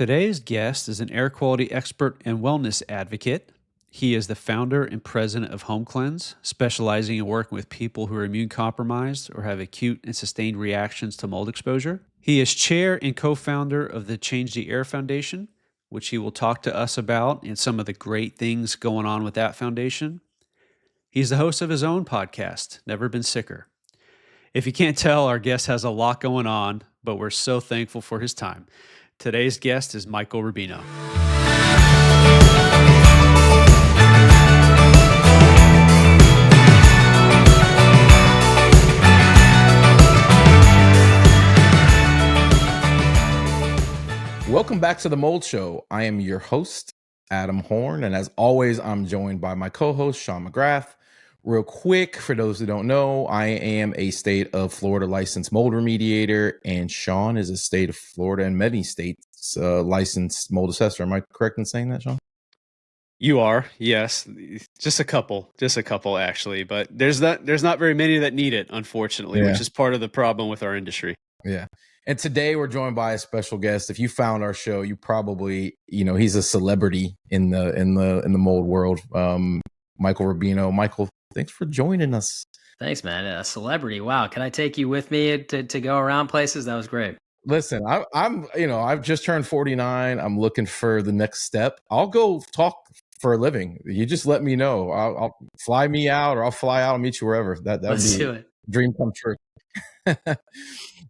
Today's guest is an air quality expert and wellness advocate. He is the founder and president of HomeCleanse, specializing in working with people who are immune compromised or have acute and sustained reactions to mold exposure. He is chair and co-founder of the Change the Air Foundation, which he will talk to us about and some of the great things going on with that foundation. He's the host of his own podcast, Never Been Sicker. If you can't tell, our guest has a lot going on, but we're so thankful for his time. Today's guest is Michael Rubino. Welcome back to the Mold Show. I am your host, Adam Horn, and as always, I'm joined by my co-host, Sean McGrath. Real quick, for those who don't know, I am a state of Florida licensed mold remediator, and Sean is a state of Florida and many states licensed mold assessor. Am I correct in saying that, Sean? You are, yes. Just a couple actually, but there's not very many that need it, unfortunately, which is part of the problem with our industry. Yeah. And today we're joined by a special guest. If you found our show, you probably, he's a celebrity in the mold world. Michael Rubino. Michael, thanks for joining us. Thanks, man. A celebrity. Wow. Can I take you with me to go around places? That was great. Listen, I've just turned 49. I'm looking for the next step. I'll go talk for a living. You just let me know. I'll fly me out, or I'll fly out and meet you wherever. That would be a dream come true.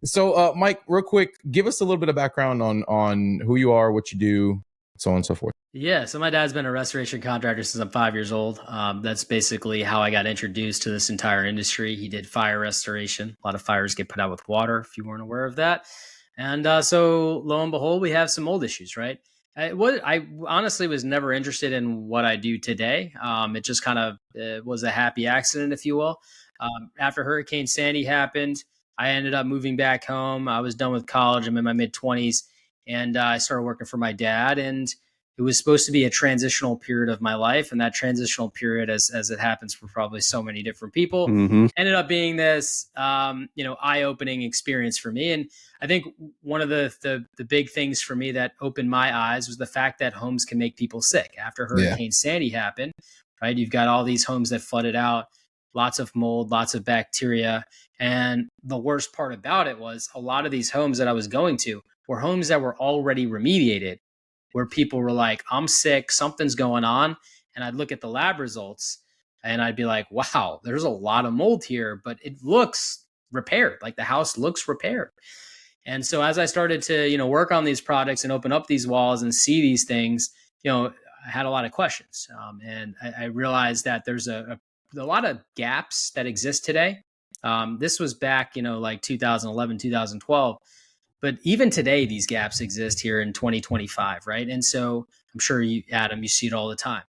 So, Mike, real quick, give us a little bit of background on who you are, what you do, so on and so forth. Yeah, so my dad's been a restoration contractor since I'm 5 years old. That's basically how I got introduced to this entire industry. He did fire restoration. A lot of fires get put out with water, if you weren't aware of that. And so lo and behold, we have some mold issues, right? I honestly was never interested in what I do today. It just kind of was a happy accident, if you will. After Hurricane Sandy happened, I ended up moving back home. I was done with college. I'm in my mid-20s, and I started working for my dad. And it was supposed to be a transitional period of my life. And that transitional period, as it happens for probably so many different people, ended up being this, eye-opening experience for me. And I think one of the big things for me that opened my eyes was the fact that homes can make people sick. After Hurricane Sandy happened, right? You've got all these homes that flooded out, lots of mold, lots of bacteria. And the worst part about it was a lot of these homes that I was going to were homes that were already remediated, where people were like, I'm sick, something's going on. And I'd look at the lab results and I'd be like, wow, there's a lot of mold here, but it looks repaired. Like the house looks repaired. And so as I started to, work on these products and open up these walls and see these things, I had a lot of questions. And I realized that there's a lot of gaps that exist today. This was back, like 2011, 2012. But even today, these gaps exist here in 2025, right? And so I'm sure you, Adam, you see it all the time.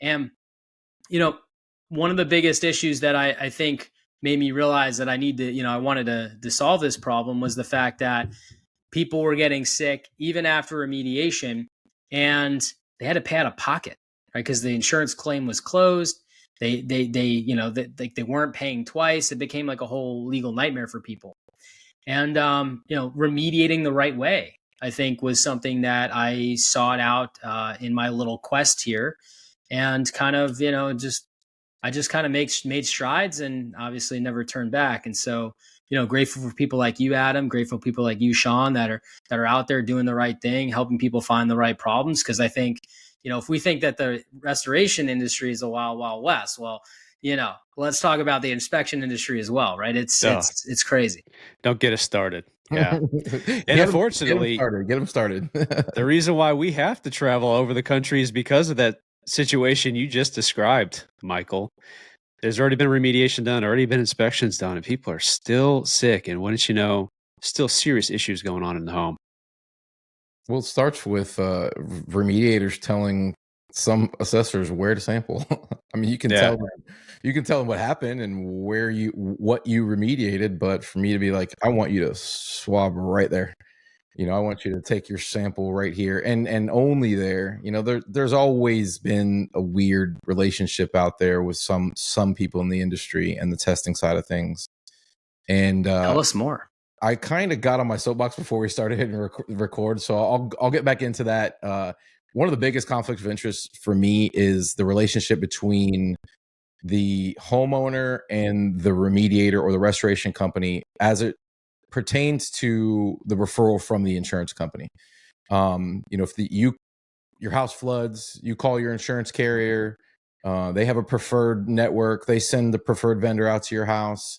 And, one of the biggest issues that I think made me realize that I need to, I wanted to solve this problem was the fact that people were getting sick even after remediation, and they had to pay out of pocket, right? Because the insurance claim was closed. They weren't paying twice. It became like a whole legal nightmare for people. And, remediating the right way, I think, was something that I sought out in my little quest here, and kind of, I just kind of made strides and obviously never turned back. And so, grateful for people like you, Adam, grateful for people like you, Sean, that are out there doing the right thing, helping people find the right problems. Because I think, if we think that the restoration industry is a wild, wild west, well, let's talk about the inspection industry as well, right? It's crazy. Don't get us started. Yeah. And unfortunately, get them started. The reason why we have to travel over the country is because of that situation you just described, Michael. There's already been remediation done, already been inspections done, and people are still sick. And wouldn't you know, still serious issues going on in the home. Well, it starts with remediators telling some assessors where to sample. I mean, you can tell them what happened and what you remediated, but for me to be like, I want you to swab right there. I want you to take your sample right here and only there. There's always been a weird relationship out there with some people in the industry and the testing side of things. And tell us more. I kind of got on my soapbox before we started hitting record, so I'll get back into that. One of the biggest conflicts of interest for me is the relationship between the homeowner and the remediator or the restoration company as it pertains to the referral from the insurance company. If your house floods, you call your insurance carrier. They have a preferred network. They send the preferred vendor out to your house.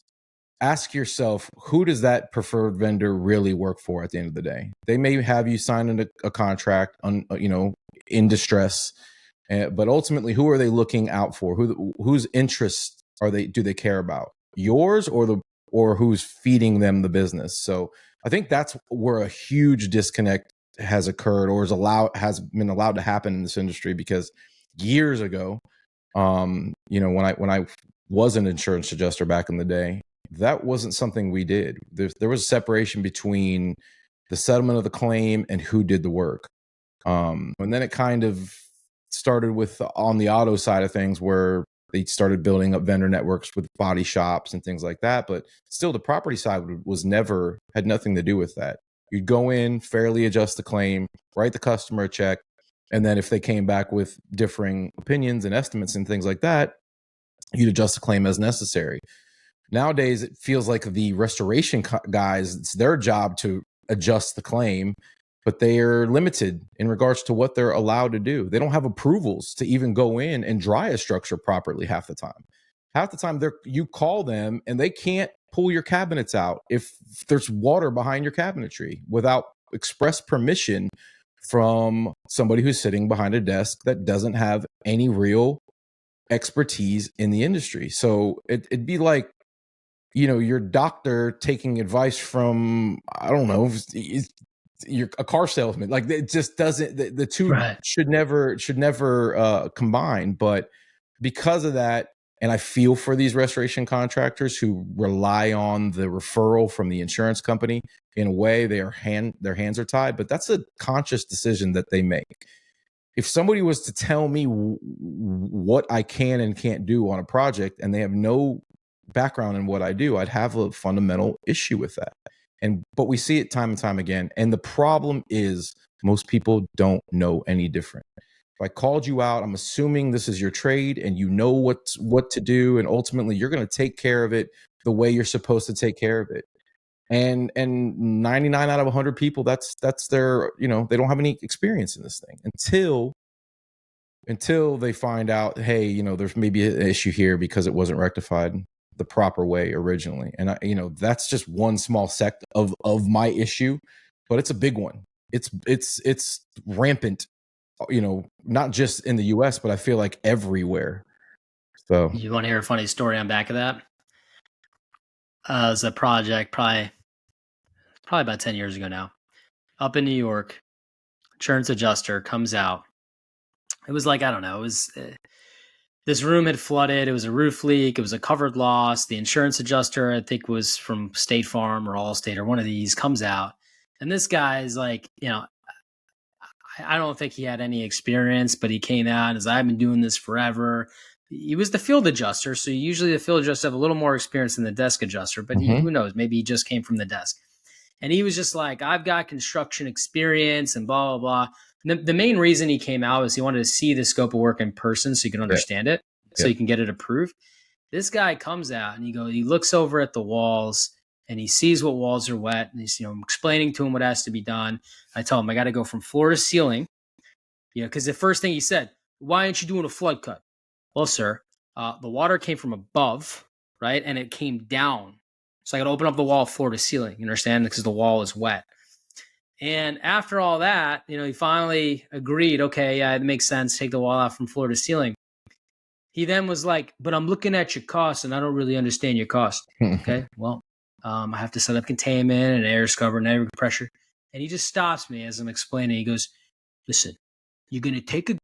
Ask yourself, who does that preferred vendor really work for at the end of the day? They may have you sign a contract in distress, but ultimately, who are they looking out for? Whose interests do they care about? Yours or who's feeding them the business? So I think that's where a huge disconnect has occurred or has been allowed to happen in this industry, because years ago, when I was an insurance adjuster back in the day, that wasn't something we did. There was a separation between the settlement of the claim and who did the work. And then it kind of started with on the auto side of things, where they started building up vendor networks with body shops and things like that. But still, the property side had nothing to do with that. You'd go in, fairly adjust the claim, write the customer a check, and then if they came back with differing opinions and estimates and things like that, you'd adjust the claim as necessary. Nowadays, it feels like the restoration guys, it's their job to adjust the claim, but they are limited in regards to what they're allowed to do. They don't have approvals to even go in and dry a structure properly half the time. Half the time, you call them and they can't pull your cabinets out if there's water behind your cabinetry without express permission from somebody who's sitting behind a desk that doesn't have any real expertise in the industry. So it'd be like, your doctor taking advice from, I don't know, you're a car salesman. Like, it just doesn't, the two Right. should never combine. But because of that, and I feel for these restoration contractors who rely on the referral from the insurance company, in a way their hands are tied, but that's a conscious decision that they make. If somebody was to tell me what I can and can't do on a project and they have no background in what I do, I'd have a fundamental issue with that. But we see it time and time again. And the problem is most people don't know any different. If I called you out, I'm assuming this is your trade and you know what to do. And ultimately you're going to take care of it the way you're supposed to take care of it. And 99 out of 100 people, that's their, they don't have any experience in this thing until they find out, hey, there's maybe an issue here because it wasn't rectified the proper way originally. And that's just one small sect of my issue, but it's a big one. It's rampant, not just in the US, but I feel like everywhere. So you want to hear a funny story on back of that? As a project, probably about 10 years ago now, up in New York, insurance adjuster comes out. It was like, I don't know, it was this room had flooded. It was a roof leak. It was a covered loss. The insurance adjuster, I think, was from State Farm or Allstate or one of these, comes out. And this guy is like, I don't think he had any experience, but he came out and said, I've been doing this forever. He was the field adjuster. So usually the field adjuster have a little more experience than the desk adjuster, but who knows? Maybe he just came from the desk. And he was just like, I've got construction experience and blah, blah, blah. The main reason he came out is he wanted to see the scope of work in person so you can understand it, so you can get it approved. This guy comes out and he looks over at the walls and he sees what walls are wet. And he's, explaining to him what has to be done. I tell him, I got to go from floor to ceiling, because the first thing he said, why aren't you doing a flood cut? Well, sir, the water came from above, right? And it came down. So I got to open up the wall floor to ceiling, you understand? Because the wall is wet. And after all that, he finally agreed, okay, yeah, it makes sense. Take the wall out from floor to ceiling. He then was like, but I'm looking at your costs and I don't really understand your cost. Okay, well, I have to set up containment and air scrubber and air pressure. And he just stops me as I'm explaining. He goes, listen, you're going to take a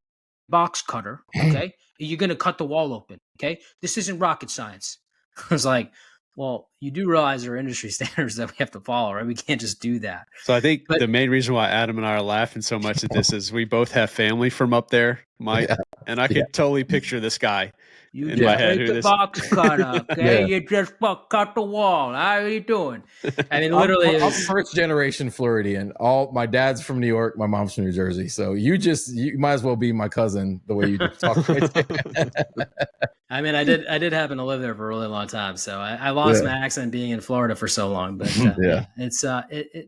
box cutter, okay? And you're going to cut the wall open, okay? This isn't rocket science. I was like, Well, you do realize there are industry standards that we have to follow, right? We can't just do that. So I think the main reason why Adam and I are laughing so much at this is we both have family from up there, Mike, and I could totally picture this guy. You in my just head make a box cutter, okay? You just cut the wall. How are you doing? I mean, literally, I'm first generation Floridian. All my dad's from New York, my mom's from New Jersey. So you might as well be my cousin the way you just talk right there. I mean, I did happen to live there for a really long time, so I lost my accent being in Florida for so long. But it's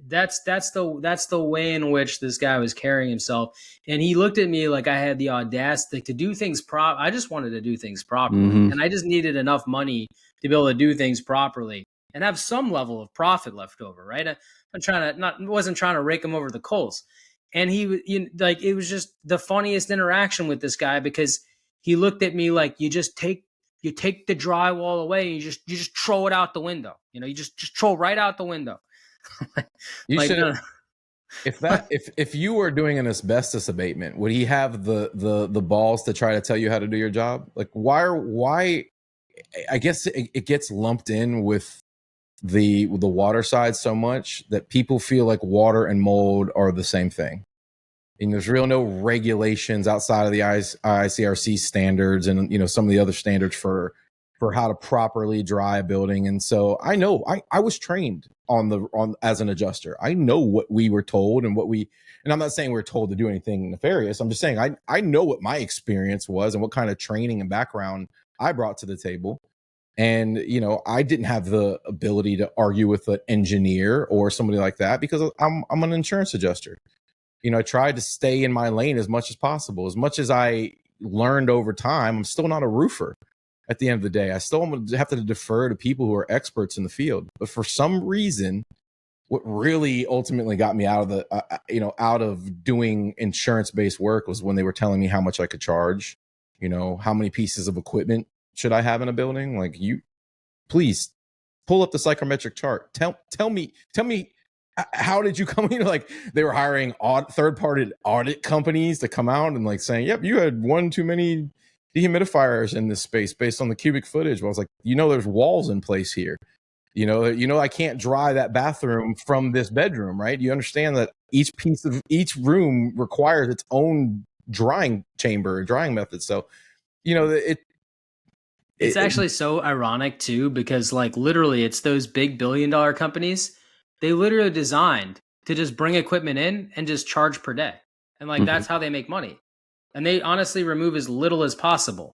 that's the way in which this guy was carrying himself, and he looked at me like I had the audacity to do things I just wanted to do things properly, and I just needed enough money to be able to do things properly and have some level of profit left over. Right? Wasn't trying to rake him over the coals, and it was just the funniest interaction with this guy because he looked at me like you take the drywall away and you just throw it out the window. You just throw right out the window. You should if you were doing an asbestos abatement, would he have the balls to try to tell you how to do your job? Like why I guess it gets lumped in with the water side so much that people feel like water and mold are the same thing. And there's no regulations outside of the IICRC standards and some of the other standards for how to properly dry a building. And so I know I was trained on as an adjuster. I know what we were told and and I'm not saying we're told to do anything nefarious. I'm just saying I know what my experience was and what kind of training and background I brought to the table. And I didn't have the ability to argue with an engineer or somebody like that because I'm an insurance adjuster. I tried to stay in my lane as much as possible. As much as I learned over time, I'm still not a roofer at the end of the day. I still have to defer to people who are experts in the field. But for some reason, what really ultimately got me out of out of doing insurance-based work was when they were telling me how much I could charge, how many pieces of equipment should I have in a building? Like, please pull up the psychometric chart. Tell me how did you come in? Like, they were hiring third-party audit companies to come out and like saying, yep, you had one too many dehumidifiers in this space based on the cubic footage. Well, I was like, there's walls in place here. I can't dry that bathroom from this bedroom, right? You understand that each room requires its own drying chamber, drying method. So, it's actually so ironic too, because like literally it's those big billion-dollar companies. They literally designed to just bring equipment in and just charge per day. And like, that's how they make money. And they honestly remove as little as possible.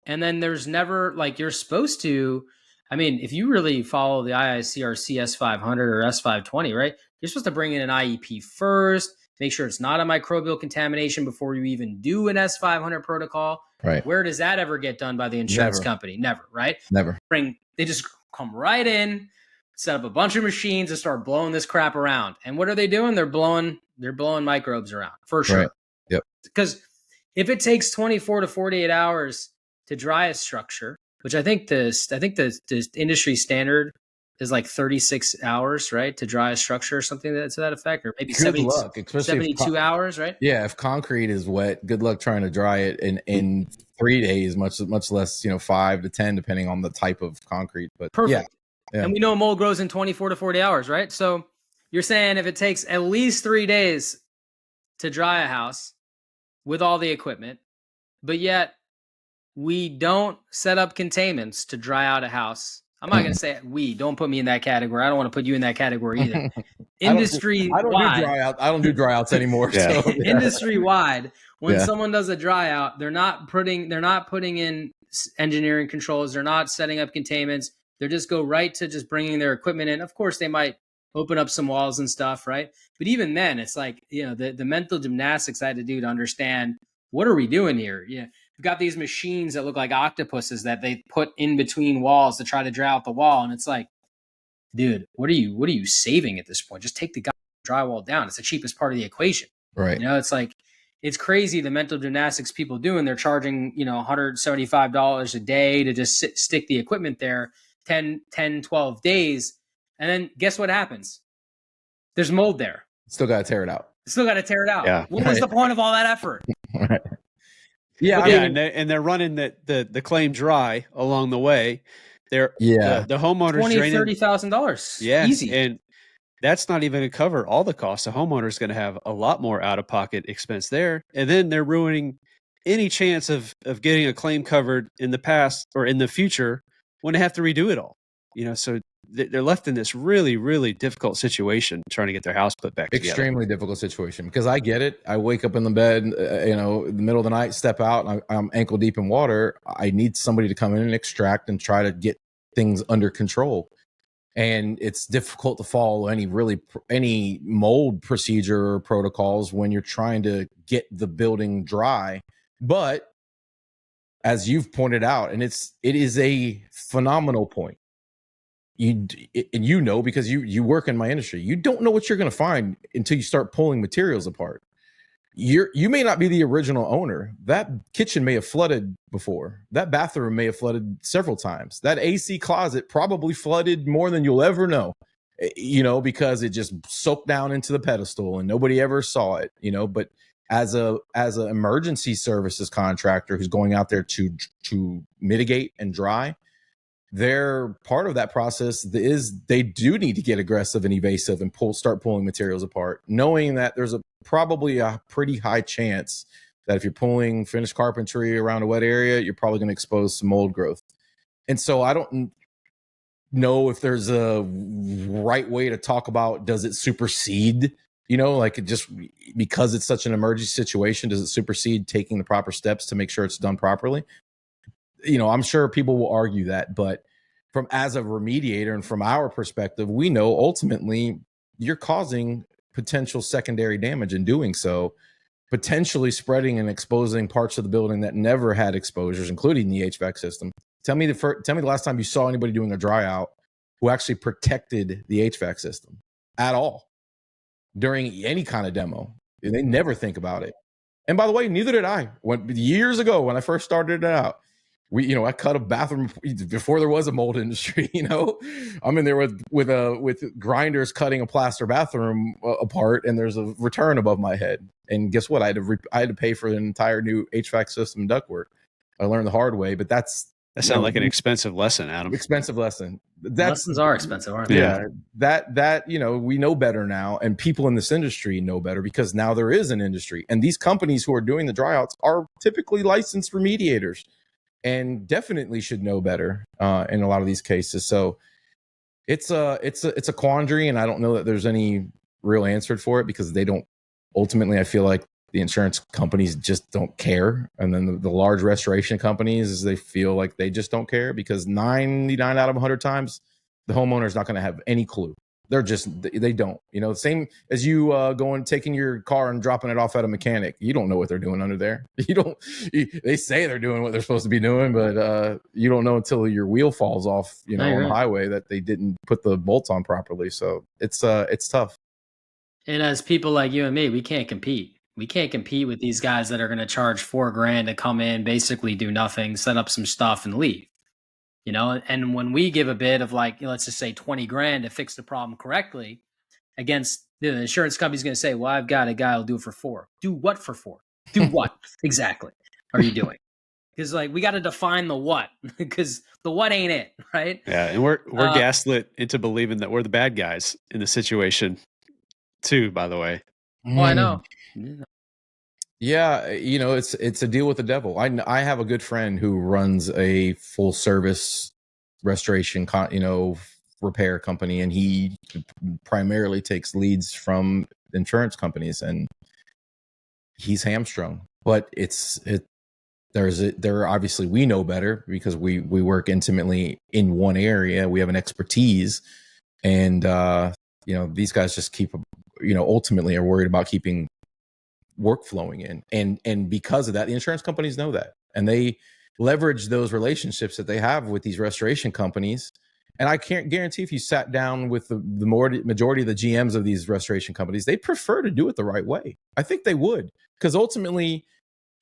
And then there's never like, you're supposed to, I mean, if you really follow the IICRC S500 or S520, right? You're supposed to bring in an IEP first, make sure it's not a microbial contamination before you even do an S500 protocol. Right. Where does that ever get done by the insurance company? Never, right? Never. They just come right in, set up a bunch of machines and start blowing this crap around. And what are they doing? They're blowing microbes around for sure. Right. Yep. Because if it takes 24 to 48 hours to dry a structure, which I think the industry standard is like 36 hours, right, to dry a structure or something to that effect, or maybe 72 hours, right? Yeah, if concrete is wet, good luck trying to dry it in 3 days, much less 5 to 10, depending on the type of concrete. But perfect. Yeah. And we know mold grows in 24 to 40 hours, right? So you're saying if it takes at least 3 days to dry a house with all the equipment, but yet we don't set up containments to dry out a house. I'm not going to say don't put me in that category. I don't want to put you in that categoin either. I don't do dry outs anymore. Yeah. So, yeah. Industry wide, when someone does a dry out, they're not putting in engineering controls. They're not setting up containments. They just go right to just bringing their equipment in. Of course, they might open up some walls and stuff, right? But even then, it's like, the mental gymnastics I had to do to understand, what are we doing here? Yeah, we've got these machines that look like octopuses that they put in between walls to try to dry out the wall. And it's like, dude, what are you saving at this point? Just take the drywall down. It's the cheapest part of the equation. Right. It's like, it's crazy the mental gymnastics people do, and they're charging, $175 a day to just stick the equipment there 10, 12 days. And then guess what happens? There's mold there. Still got to tear it out. Yeah. What was the point of all that effort? Yeah. And they're running the claim dry along the way. They're Yeah. the homeowners $20,000, draining. $30,000. Yeah, Easy. and that's not even to cover all the costs. The homeowner is going to have a lot more out of pocket expense there, and then they're ruining any chance of getting a claim covered in the past or in the future when they have to redo it all. So they're left in this really, really difficult situation trying to get their house put back together. Extremely difficult situation, because I get it. I wake up in the bed, in the middle of the night, step out, and I'm ankle deep in water. I need somebody to come in and extract and try to get things under control. And it's difficult to follow any mold procedure or protocols when you're trying to get the building dry. But as you've pointed out, and it is a phenomenal point. Because you work in my industry, you don't know what you're going to find until you start pulling materials apart. You may not be the original owner. That kitchen may have flooded before. That bathroom may have flooded several times. That AC closet probably flooded more than you'll ever know, because it just soaked down into the pedestal and nobody ever saw it, but as an emergency services contractor who's going out there to mitigate and dry, they're part of that process is they do need to get aggressive and evasive and start pulling materials apart, knowing that there's probably a pretty high chance that if you're pulling finished carpentry around a wet area, you're probably going to expose some mold growth. And so I don't know if there's a right way to talk about, does it supersede, just because it's such an emergency situation, does it supersede taking the proper steps to make sure it's done properly? I'm sure people will argue that, but as a remediator and from our perspective, we know ultimately you're causing potential secondary damage in doing so, potentially spreading and exposing parts of the building that never had exposures, including the HVAC system. Tell me the last time you saw anybody doing a dry out who actually protected the HVAC system at all during any kind of demo. They never think about it. And by the way, neither did I. Years ago when I first started it out, I cut a bathroom before there was a mold industry. I'm in there with grinders cutting a plaster bathroom apart, and there's a return above my head. And guess what? I had to pay for an entire new HVAC system and ductwork. I learned the hard way, but that sounds like an expensive lesson, Adam. Expensive lesson. Lessons are expensive, aren't they? Yeah. That we know better now, and people in this industry know better because now there is an industry, and these companies who are doing the dryouts are typically licensed remediators, and definitely should know better in a lot of these cases. So it's a quandary, and I don't know that there's any real answer for it, because they don't. Ultimately, I feel like the insurance companies just don't care, and then the large restoration companies, they feel like they just don't care, because 99 out of 100 times the homeowner is not going to have any clue. They don't. Same as you taking your car and dropping it off at a mechanic. You don't know what they're doing under there. They say they're doing what they're supposed to be doing, but you don't know until your wheel falls off, on the highway, that they didn't put the bolts on properly. So it's tough. And as people like you and me, we can't compete. We can't compete with these guys that are going to charge $4,000 to come in, basically do nothing, set up some stuff, and leave. And when we give a bid of let's just say $20,000 to fix the problem correctly, against the insurance company's going to say, well, I've got a guy who'll do it for $4,000. Do what for $4,000? Do what exactly are you doing? Because we got to define the what, because the what ain't it, right? Yeah, and we're gaslit into believing that we're the bad guys in the situation, too. By the way. Oh, I know. Yeah, it's a deal with the devil. I have a good friend who runs a full service restoration, repair company, and he primarily takes leads from insurance companies, and he's hamstrung. But there obviously we know better, because we work intimately in one area. We have an expertise, and these guys just keep ultimately are worried about keeping work flowing in, and because of that, the insurance companies know that, and they leverage those relationships that they have with these restoration companies. And I can't guarantee, if you sat down with the majority of the GMs of these restoration companies, they prefer to do it the right way. I think they would, because ultimately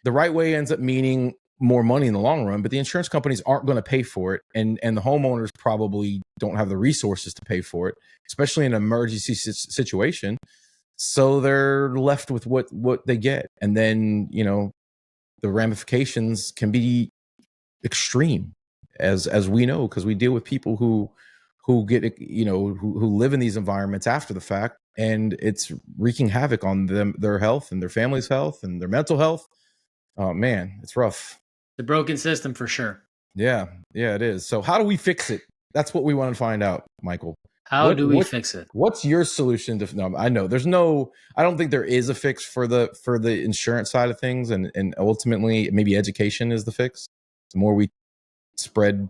the right way ends up meaning more money in the long run, but the insurance companies aren't going to pay for it, and the homeowners probably don't have the resources to pay for it, especially in an emergency situation. So they're left with what they get. And then, the ramifications can be extreme. as we know, because we deal with people who get, who live in these environments after the fact, and it's wreaking havoc on their health and their family's health and their mental health. Oh man, it's rough. The broken system for sure. Yeah, it is. So how do we fix it? That's what we want to find out, Michael. How do we fix it? What's your solution to? No, I know I don't think there is a fix for the insurance side of things, and ultimately maybe education is the fix. The more we spread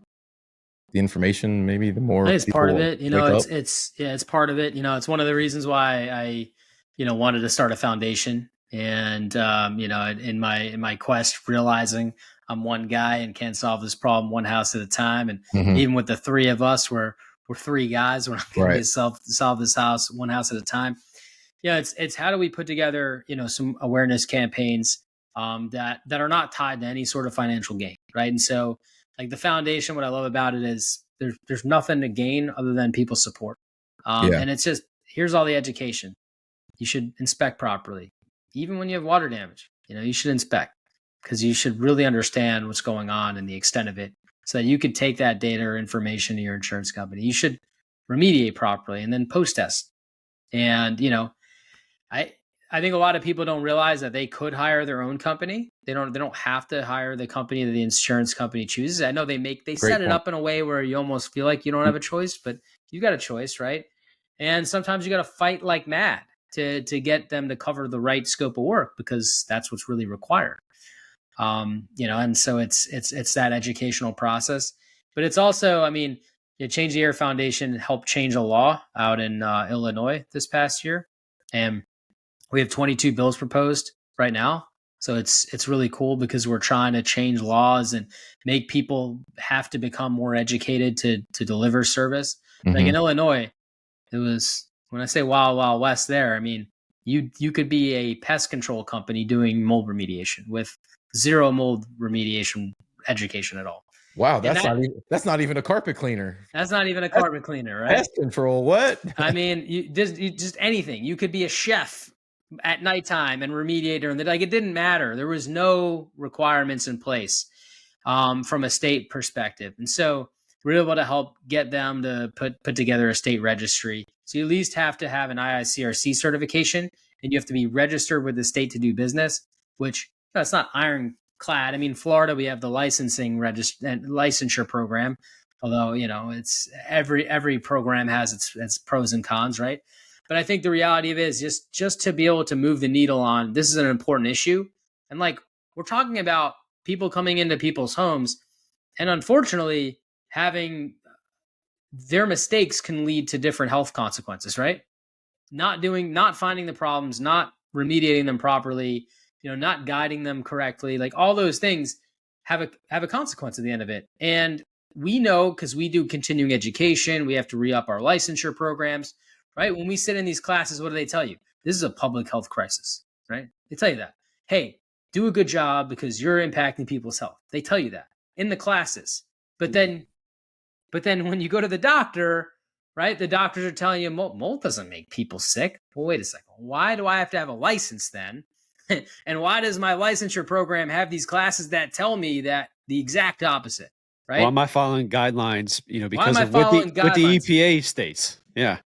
the information, maybe the more it's part of it. It's part of it. It's one of the reasons why I, wanted to start a foundation. And in my quest, realizing I'm one guy and can't solve this problem one house at a time. And even with the three of us, we're three guys. We're not going to solve this house one house at a time. Yeah, it's how do we put together some awareness campaigns that are not tied to any sort of financial gain, right? And so, like the foundation, what I love about it is there's nothing to gain other than people's support. And it's just, here's all the education. You should inspect properly. Even when you have water damage, you should inspect, because you should really understand what's going on and the extent of it, so that you could take that data or information to your insurance company. You should remediate properly and then post-test. And, I think a lot of people don't realize that they could hire their own company. They don't have to hire the company that the insurance company chooses. I know they set it up in a way where you almost feel like you don't have a choice, but you got a choice, right? And sometimes you got to fight like mad to get them to cover the right scope of work, because that's what's really required. And so it's that educational process, but it's also, Change the Air Foundation helped change a law out in Illinois this past year, and we have 22 bills proposed right now. So it's really cool, because we're trying to change laws and make people have to become more educated to deliver service. Like in Illinois, it was, when I say wild, wild west there, you could be a pest control company doing mold remediation with zero mold remediation education at all. Wow, that's not even a carpet cleaner. That's not even a carpet cleaner, right? Pest control, what? You just anything. You could be a chef at nighttime and remediator, and it didn't matter. There was no requirements in place from a state perspective, and so we're able to help get them to put together a state registry. So you at least have to have an IICRC certification, and you have to be registered with the state to do business, which it's not ironclad. Florida, we have the licensure program, although it's every program has its pros and cons, right? But I think the reality of it is just to be able to move the needle on, this is an important issue. And we're talking about people coming into people's homes, and unfortunately having their mistakes can lead to different health consequences, right? Not finding the problems, not remediating them properly, not guiding them correctly, all those things have a consequence at the end of it. And we know, because we do continuing education, we have to re-up our licensure programs, right? When we sit in these classes, what do they tell you? This is a public health crisis, right? They tell you that. Hey, do a good job because you're impacting people's health. They tell you that in the classes. But then when you go to the doctor, right, the doctors are telling you mold doesn't make people sick. Well, wait a second. Why do I have to have a license then? And why does my licensure program have these classes that tell me that the exact opposite, right? Why am I following guidelines, because of what the EPA states? Yeah.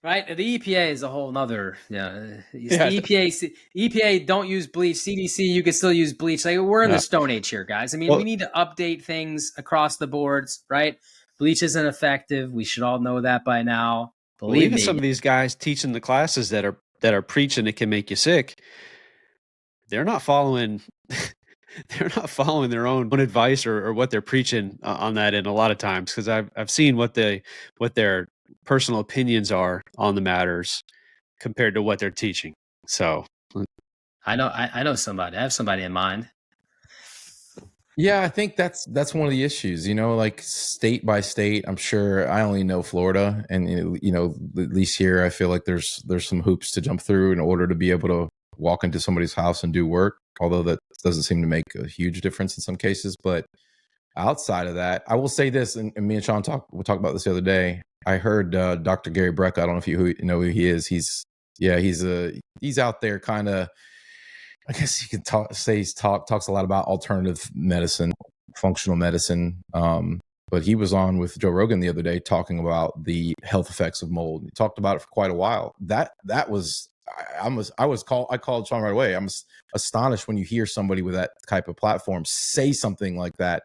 Right. The EPA is a whole nother, The EPA don't use bleach. CDC, you can still use bleach. We're in the Stone Age here, guys. We need to update things across the boards, right? Bleach isn't effective. We should all know that by now. Believe me. Some of these guys teaching the classes that are preaching it can make you sick, they're not following their own advice or what they're preaching on that end a lot of times, because I've seen what their personal opinions are on the matters compared to what they're teaching. So I know somebody. I have somebody in mind. Yeah, I think that's one of the issues, state by state. I'm sure I only know Florida, and at least here I feel like there's some hoops to jump through in order to be able to walk into somebody's house and do work, although that doesn't seem to make a huge difference in some cases. But outside of that, I will say this, and me and Sean we'll talk about this the other day. I heard Dr. Gary Breck. I don't know if you know who he is. He's out there kind of, I guess you could talks a lot about alternative medicine. functional medicine. But he was on with Joe Rogan the other day talking about the health effects of mold. He talked about it for quite a while. That was I called Sean right away. I'm astonished when you hear somebody with that type of platform say something like that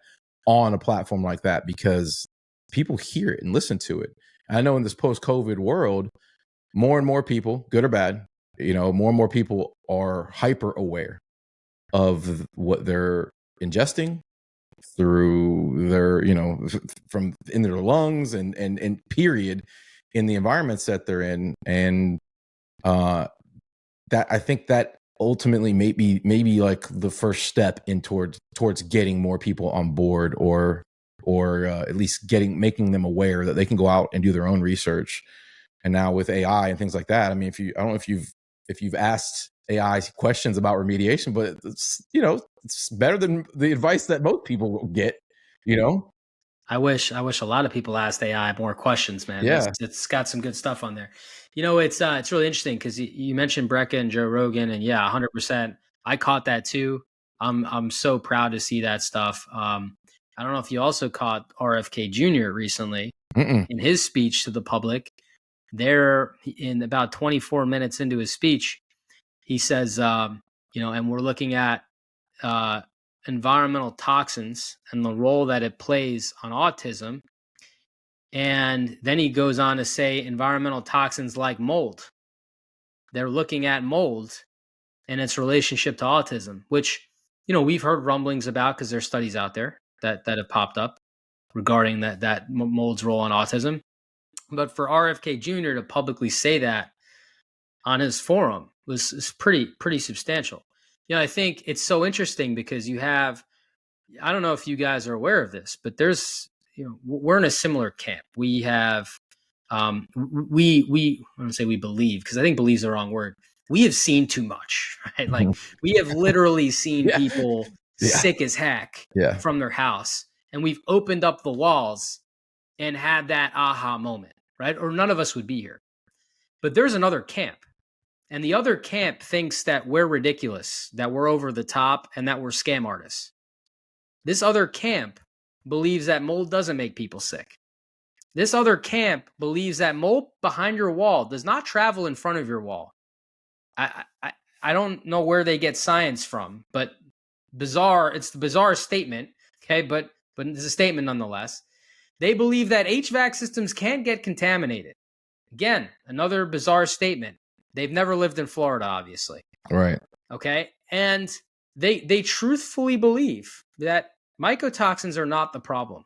on a platform like that, because people hear it and listen to it. And I know in this post-COVID world, more and more people, good or bad, more and more people are hyper aware of what they're ingesting through their, from in their lungs and period, in the environments that they're in. And that, I think that ultimately maybe like the first step in towards getting more people on board, or at least making them aware that they can go out and do their own research. And now with AI and things like that, I mean, I don't know if you've asked AI questions about remediation, but it's better than the advice that most people will get, I wish a lot of people asked AI more questions, man. Yeah. It's got some good stuff on there. It's really interesting because you mentioned Brecca and Joe Rogan, and yeah, 100%. I caught that too. I'm so proud to see that stuff. I don't know if you also caught RFK Jr. recently in his speech to the public. There, in about 24 minutes into his speech, he says, and we're looking at environmental toxins and the role that it plays on autism. And then he goes on to say environmental toxins like mold. They're looking at mold and its relationship to autism, which, we've heard rumblings about because there's studies out there that have popped up regarding that mold's role on autism. But for RFK Jr. to publicly say that on his forum was pretty substantial. I think it's so interesting because you have, I don't know if you guys are aware of this, but there's, we're in a similar camp. We have, we I don't say we believe, because I think believe is the wrong word. We have seen too much, right? Like we have literally seen people sick as heck from their house, and we've opened up the walls and had that aha moment, right? Or none of us would be here. But there's another camp. And the other camp thinks that we're ridiculous, that we're over the top, and that we're scam artists. This other camp believes that mold doesn't make people sick. This other camp believes that mold behind your wall does not travel in front of your wall. I don't know where they get science from, but bizarre. It's the bizarre statement, okay? But it's a statement nonetheless. They believe that HVAC systems can't get contaminated. Again, another bizarre statement. They've never lived in Florida, obviously. Right. Okay. And they truthfully believe that mycotoxins are not the problem.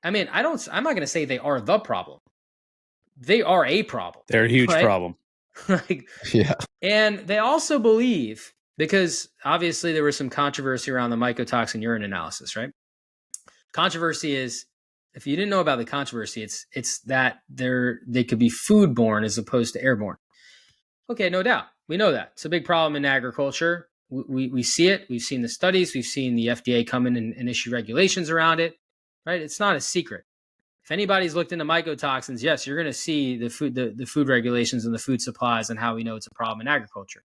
I mean, I'm not going to say they are the problem. They are a problem. They're a huge problem. Yeah. And they also believe, because obviously there was some controversy around the mycotoxin urine analysis, right? Controversy is, if you didn't know about the controversy, it's that they could be foodborne as opposed to airborne. Okay, no doubt. We know that. It's a big problem in agriculture. We see it. We've seen the studies. We've seen the FDA come in and issue regulations around it, right? It's not a secret. If anybody's looked into mycotoxins, yes, you're going to see the food regulations and the food supplies and how we know it's a problem in agriculture.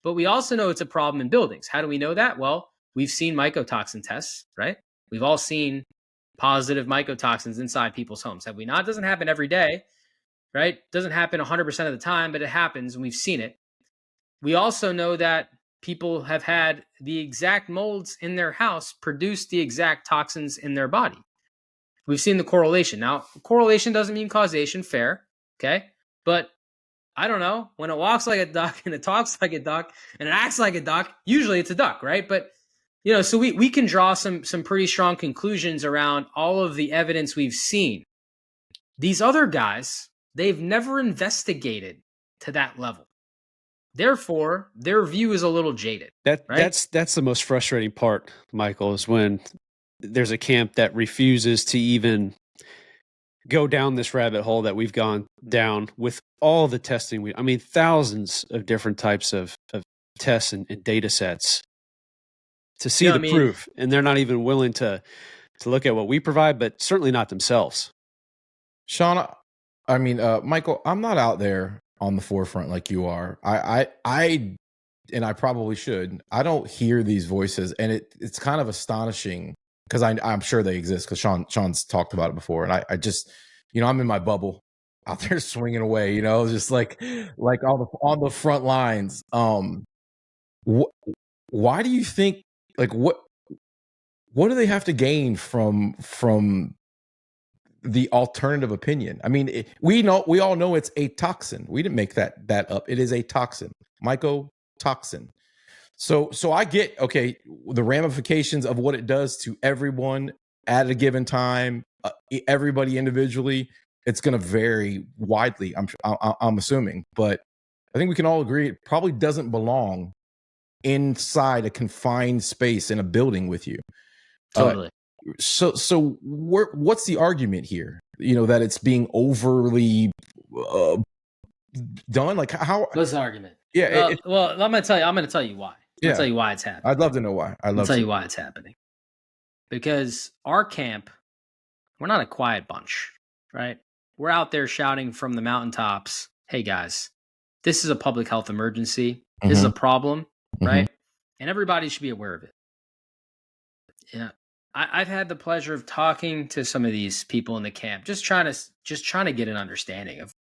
But we also know it's a problem in buildings. How do we know that? Well, we've seen mycotoxin tests, right? We've all seen positive mycotoxins inside people's homes. Have we not? It doesn't happen every day, right? It doesn't happen 100% of the time, but it happens and we've seen it. We also know that people have had the exact molds in their house produce the exact toxins in their body. We've seen the correlation. Now, correlation doesn't mean causation, fair, okay? But I don't know, when it walks like a duck and it talks like a duck and it acts like a duck, usually it's a duck, right? But, so we can draw some pretty strong conclusions around all of the evidence we've seen. These other guys, they've never investigated to that level. Therefore, their view is a little jaded. Right? That's the most frustrating part, Michael, is when there's a camp that refuses to even go down this rabbit hole that we've gone down with all the testing. Thousands of different types of tests and data sets to see the proof. And they're not even willing to look at what we provide, but certainly not themselves. Sean, Michael, I'm not out there on the forefront like you are. And I probably should. I don't hear these voices, and it's kind of astonishing because I'm sure they exist because Sean's talked about it before, and I just, I'm in my bubble out there swinging away, just like on the front lines. Why do you think, like, what do they have to gain from the alternative opinion? I mean, we all know it's a toxin. We didn't make that up. It is a toxin, mycotoxin. So I get, okay, the ramifications of what it does to everyone at a given time, everybody individually. It's going to vary widely, I'm assuming, but I think we can all agree it probably doesn't belong inside a confined space in a building with you. Totally. So what's the argument here? That it's being overly done. Like, how? What's the argument? Yeah. Well, I'm going to tell you. I'm going to tell you why. I'm going to tell you why it's happening. I'd love to know why. I'll tell you why it's happening. Because our camp, we're not a quiet bunch, right? We're out there shouting from the mountaintops, "Hey guys, this is a public health emergency. This is a problem, right? And everybody should be aware of it." Yeah. I've had the pleasure of talking to some of these people in the camp, just trying to get an understanding of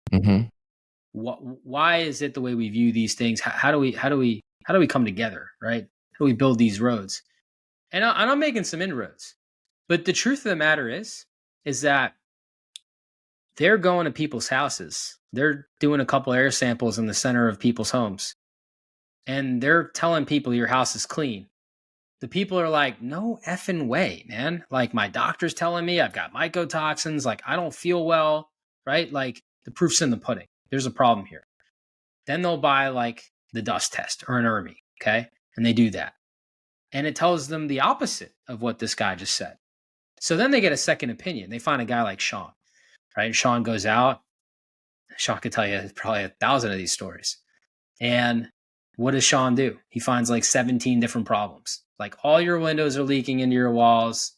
why is it the way we view these things? How do we come together, right? How do we build these roads? And I'm making some inroads, but the truth of the matter is that they're going to people's houses. They're doing a couple air samples in the center of people's homes, and they're telling people your house is clean. The people are like, "No effing way, man. Like, my doctor's telling me I've got mycotoxins. Like, I don't feel well," right? Like, the proof's in the pudding. There's a problem here. Then they'll buy like the dust test or an ERMI, okay? And they do that. And it tells them the opposite of what this guy just said. So then they get a second opinion. They find a guy like Sean, right? And Sean goes out. Sean could tell you probably 1,000 of these stories. And what does Sean do? He finds like 17 different problems. Like, all your windows are leaking into your walls,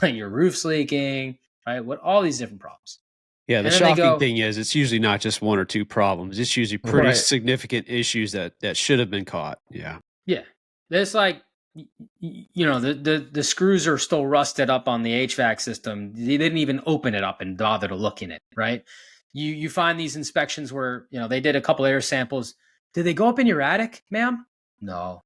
like your roof's leaking, right? All these different problems. Yeah, the shocking thing is it's usually not just one or two problems. It's usually pretty significant issues that should have been caught. Yeah. Yeah. It's like, the screws are still rusted up on the HVAC system. They didn't even open it up and bother to look in it, right? You find these inspections where, they did a couple air samples. Did they go up in your attic, ma'am? No.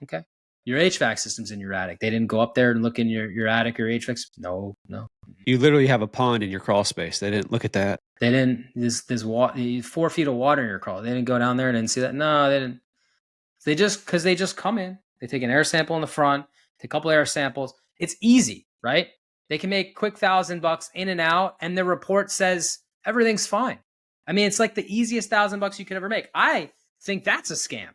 Okay. Your HVAC system's in your attic. They didn't go up there and look in your attic or HVAC system? No. You literally have a pond in your crawl space. They didn't look at that. They didn't. There's 4 feet of water in your crawl. They didn't go down there and didn't see that. No, they didn't. They just come in. They take an air sample in the front, take a couple air samples. It's easy, right? They can make quick $1,000 in and out, and the report says everything's fine. I mean, it's like the easiest $1,000 you could ever make. I think that's a scam.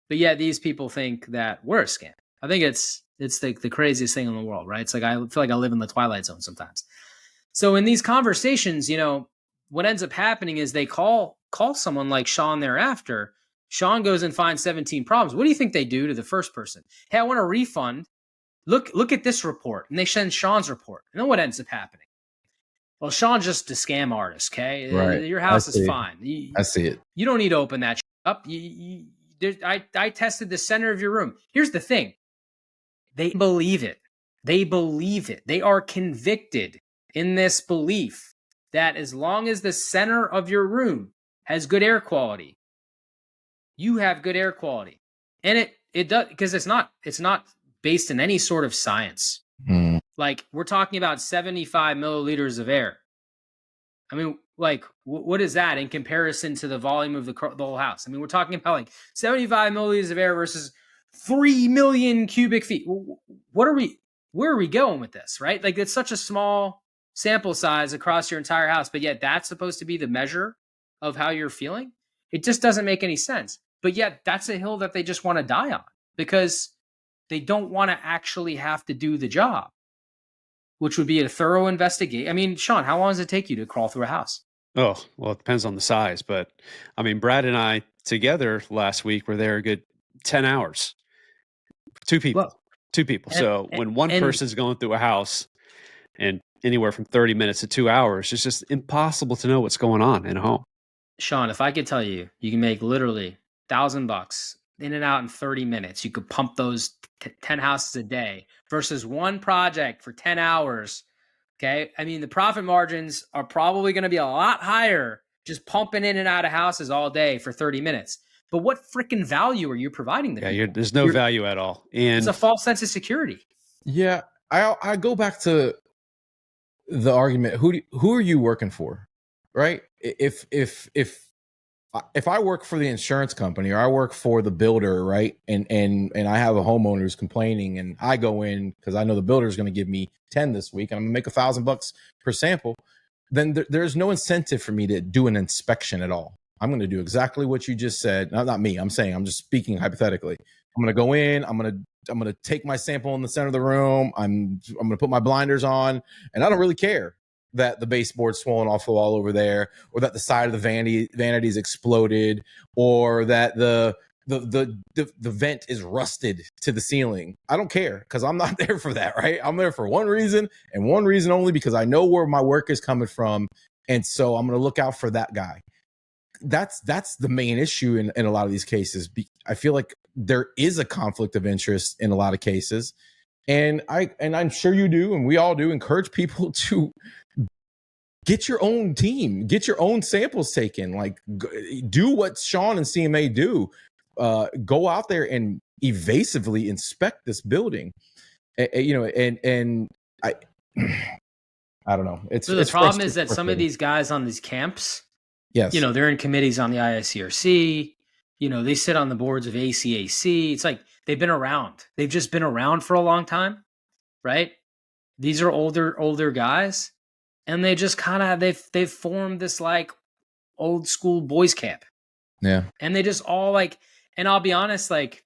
But yet these people think that we're a scam. I think it's the craziest thing in the world, right? It's like, I feel like I live in the Twilight Zone sometimes. So in these conversations, what ends up happening is they call someone like Sean thereafter. Sean goes and finds 17 problems. What do you think they do to the first person? "Hey, I want a refund. Look at this report." And they send Sean's report. And then what ends up happening? Well, Sean's just a scam artist, okay? Right. Your house is fine. I see it. You don't need to open that up. I tested the center of your room. Here's the thing. They believe it. They are convicted in this belief that as long as the center of your room has good air quality, you have good air quality. And it does, because it's not based in any sort of science. Like, we're talking about 75 milliliters of air. I mean, like, what is that in comparison to the volume of the whole house? I mean, we're talking about like 75 milliliters of air versus 3 million cubic feet. Where are we going with this, right? Like, it's such a small sample size across your entire house, but yet that's supposed to be the measure of how you're feeling. It just doesn't make any sense. But yet that's a hill that they just want to die on because they don't want to actually have to do the job, which would be a thorough investigation. I mean, Sean, how long does it take you to crawl through a house? Oh, well, it depends on the size. But I mean, Brad and I together last week were there a good 10 hours. Two people. So when one person's going through a house and anywhere from 30 minutes to 2 hours, it's just impossible to know what's going on in a home. Sean, if I could tell you, you can make literally $1,000 in and out in 30 minutes. You could pump those 10 houses a day versus one project for 10 hours. Okay. I mean, the profit margins are probably going to be a lot higher just pumping in and out of houses all day for 30 minutes. But what freaking value are you providing to people? There's no value at all. And it's a false sense of security. Yeah. I go back to the argument. Who are you working for? Right? If I work for the insurance company or I work for the builder, right, and I have a homeowner who's complaining, and I go in because I know the builder is going to give me 10 this week, and I'm going to make $1,000 per sample, then there's no incentive for me to do an inspection at all. I'm going to do exactly what you just said. Not me. I'm just speaking hypothetically. I'm going to go in. I'm going to take my sample in the center of the room. I'm going to put my blinders on, and I don't really care that the baseboard's swollen off the wall over there, or that the side of the vanity's exploded, or that the vent is rusted to the ceiling. I don't care, because I'm not there for that, right? I'm there for one reason and one reason only, because I know where my work is coming from, and so I'm going to look out for that guy. That's the main issue in a lot of these cases. I feel like there is a conflict of interest in a lot of cases, and I'm sure you do, and we all do, encourage people to get your own team, get your own samples taken. Like, do what Sean and CMA do. Go out there and evasively inspect this building. And I don't know. So the problem is that some of these guys on these camps, yes, they're in committees on the IICRC. They sit on the boards of ACAC. It's like they've been around. They've just been around for a long time, right? These are older guys. And they just kind of, they've formed this like old school boys camp. Yeah. And they just all like, and I'll be honest, like,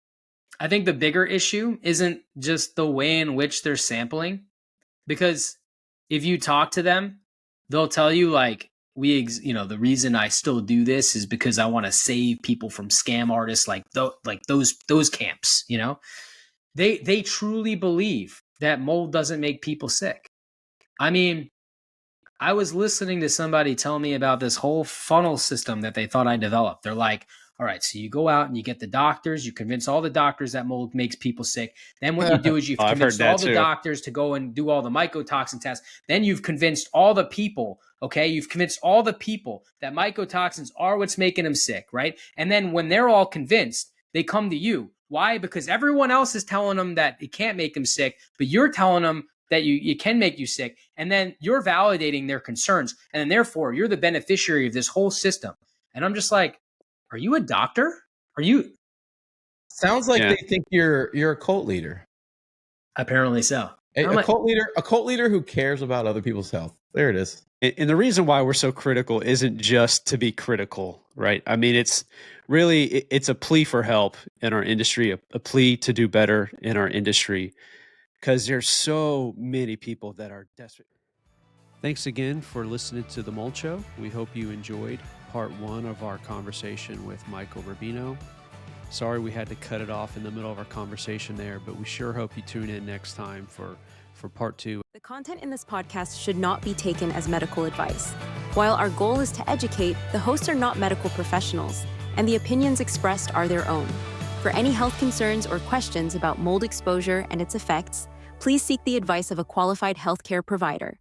I think the bigger issue isn't just the way in which they're sampling, because if you talk to them, they'll tell you like, the reason I still do this is because I want to save people from scam artists like those camps, they truly believe that mold doesn't make people sick. I mean, I was listening to somebody tell me about this whole funnel system that they thought I developed. They're like, all right, so you go out and you get the doctors, you convince all the doctors that mold makes people sick. Then what you do is you've convinced all the doctors to go and do all the mycotoxin tests. Then you've convinced all the people, okay? You've convinced all the people that mycotoxins are what's making them sick, right? And then when they're all convinced, they come to you. Why? Because everyone else is telling them that it can't make them sick, but you're telling them that you can make you sick, and then you're validating their concerns, and then therefore you're the beneficiary of this whole system. And I'm just like, are you a doctor? Are you? Sounds like they think you're a cult leader. Apparently so. A cult leader who cares about other people's health. There it is. And the reason why we're so critical isn't just to be critical, right? I mean, it's a plea for help in our industry, a plea to do better in our industry, because there's so many people that are desperate. Thanks again for listening to The Mold Show. We hope you enjoyed part 1 of our conversation with Michael Rubino. Sorry we had to cut it off in the middle of our conversation there, but we sure hope you tune in next time for part 2. The content in this podcast should not be taken as medical advice. While our goal is to educate, the hosts are not medical professionals, and the opinions expressed are their own. For any health concerns or questions about mold exposure and its effects, please seek the advice of a qualified healthcare provider.